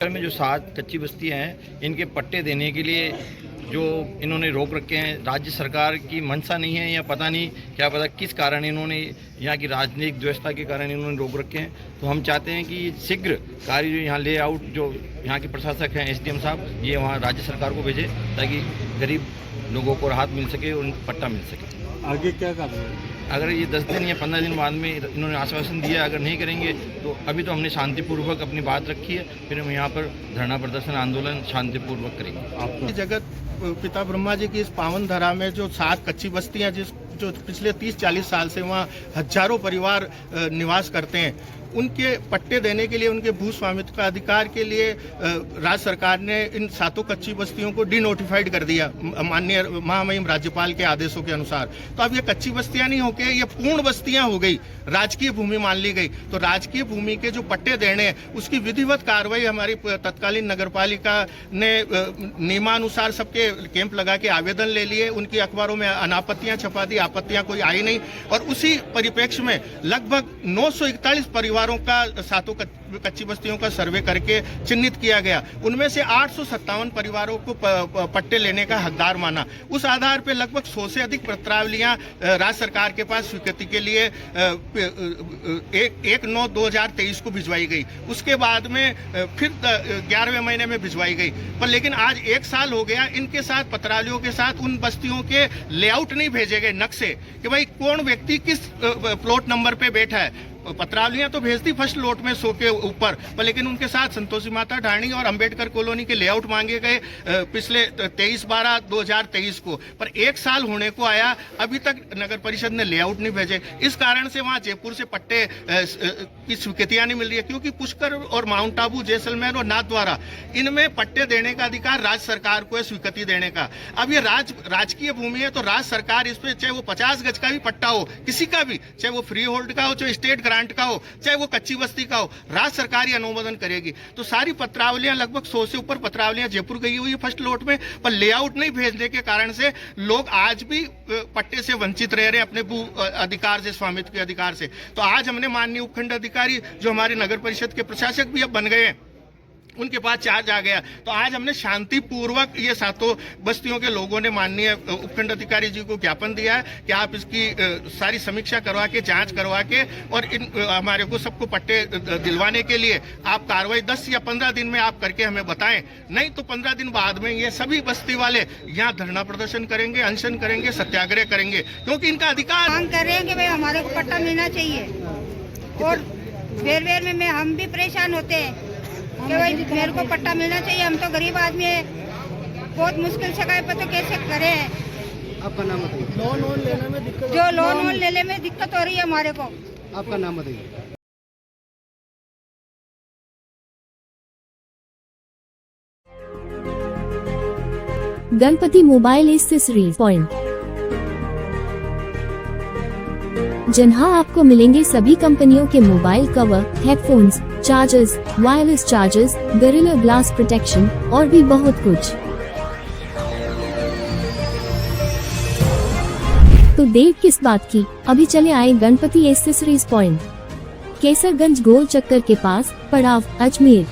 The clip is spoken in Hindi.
में जो 7 कच्ची बस्तियां हैं, इनके पट्टे देने के लिए जो इन्होंने रोक रखे हैं, राज्य सरकार की मंशा नहीं है या पता नहीं, क्या पता किस कारण इन्होंने, यहाँ की राजनीतिक व्यवस्था के कारण इन्होंने रोक रखे हैं। तो हम चाहते हैं कि शीघ्र कार्य जो यहाँ लेआउट, जो यहाँ के प्रशासक हैं एसडीएम साहब, ये वहाँ राज्य सरकार को भेजे ताकि गरीब लोगों को राहत मिल सके और उनको पट्टा मिल सके। आगे क्या कर रहे हैं? अगर ये 10 दिन या 15 दिन बाद में इन्होंने आश्वासन दिया, अगर नहीं करेंगे तो अभी तो हमने शांतिपूर्वक अपनी बात रखी है, फिर हम यहाँ पर धरना प्रदर्शन आंदोलन शांतिपूर्वक करेंगे। आपका जगत पिता ब्रह्मा जी की इस पावन धरा में जो 7 कच्ची बस्तियां जो पिछले 30-40 साल से वहाँ हजारों परिवार निवास करते हैं, उनके पट्टे देने के लिए, उनके भू स्वामित्व का अधिकार के लिए राज्य सरकार ने इन 7 कच्ची बस्तियों को डिनोटिफाइड कर दिया माननीय महामहिम राज्यपाल के आदेशों के अनुसार। तो अब ये कच्ची बस्तियां नहीं होके ये पूर्ण बस्तियां हो गई, राजकीय भूमि मान ली गई। तो राजकीय भूमि के जो पट्टे देने हैं उसकी विधिवत कार्रवाई हमारी तत्कालीन नगरपालिका ने नियमानुसार सबके कैंप लगा के आवेदन ले लिए, उनकी अखबारों में अनापत्तियां छपा दी, आपत्तियां कोई आई नहीं। और उसी परिप्रेक्ष्य में लगभग 941 परिवारों का 7 कच्ची बस्तियों का सर्वे करके चिन्हित किया गया। उनमें से 857 परिवारों को पट्टे लेने का हकदार माना। उस आधार पर लगभग 100 से अधिक पत्रावलियां राज्य सरकार के पास स्वीकृति के लिए 1/9/2023 को भिजवाई गई। उसके बाद में फिर 11वें महीने में भिजवाई गई। पर लेकिन आज 1 साल हो गया, इनके साथ पत्रावलियों के साथ उन बस्तियों के लेआउट नहीं भेजे गए, नक्शे, कि भाई कौन व्यक्ति किस प्लॉट नंबर पे बैठा है। पत्रावलियां तो भेजती फर्स्ट लॉट में 100 के ऊपर, पर लेकिन उनके साथ संतोषी माता ढाणी और अंबेडकर कॉलोनी के लेआउट मांगे गए पिछले 23/12/2023 को। पर 1 साल होने को आया, अभी तक नगर परिषद ने लेआउट नहीं भेजे। इस कारण से वहां जयपुर से पट्टे की स्वीकृतियां नहीं मिल रही है, क्योंकि पुष्कर और माउंट आबू, जैसलमेर और नाथद्वारा, इनमें पट्टे देने का अधिकार राज्य सरकार को है, स्वीकृति देने का। अब ये राजकीय भूमि है, तो राज्य सरकार इस पे, चाहे वो 50 गज का भी पट्टा हो, किसी का भी, चाहे वो फ्री होल्ड का हो, चाहे स्टेट ग्रांट का हो, चाहे वो कच्ची बस्ती का हो, राज्य सरकार ही अनुमोदन करेगी। तो सारी पत्रावलियां, लगभग 100 से ऊपर पत्रावलियां जयपुर गई हुई है फर्स्ट लॉट में, पर लेआउट नहीं भेजने के कारण से लोग आज भी पट्टे से वंचित रह रहे हैं, अपने भू अधिकार से, स्वामित्व के अधिकार से। तो आज हमने माननीय उपखंड अधिकारी, जो हमारे नगर परिषद के प्रशासक भी अब बन गए हैं, उनके पास चार्ज आ गया। तो आज हमने शांतिपूर्वक ये 7 बस्तियों के लोगों ने माननीय उपखंड अधिकारी जी को ज्ञापन दिया है कि आप इसकी सारी समीक्षा करवा के, जांच करवा के, और हमारे को सबको पट्टे दिलवाने के लिए आप कार्रवाई 10 या 15 दिन में आप करके हमें बताएं। नहीं तो 15 दिन बाद में ये सभी बस्ती वाले यहाँ धरना प्रदर्शन करेंगे, अनशन करेंगे, सत्याग्रह करेंगे, क्योंकि इनका अधिकार मांग कर रहे हैं कि भाई हमारे को पट्टा मिलना चाहिए। और बेर में हम भी परेशान होते हैं कि भाई मेरे को पट्टा मिलना चाहिए। हम तो गरीब आदमी है, बहुत मुश्किल से गए, तो कैसे करें। आपका नाम बताइए। लोन लेने में दिक्कत, जो लोन लेने में दिक्कत हो रही है हमारे को। आपका नाम बताइए। गणपति मोबाइल एक्सेसरीज पॉइंट, जहां आपको मिलेंगे सभी कंपनियों के mobile cover, headphones, chargers, wireless chargers, gorilla glass protection और भी बहुत कुछ। तो देर किस बात की, अभी चले आए गणपति एक्सेसरीज पॉइंट, केसरगंज गोल चक्कर के पास, पड़ाव, अजमेर।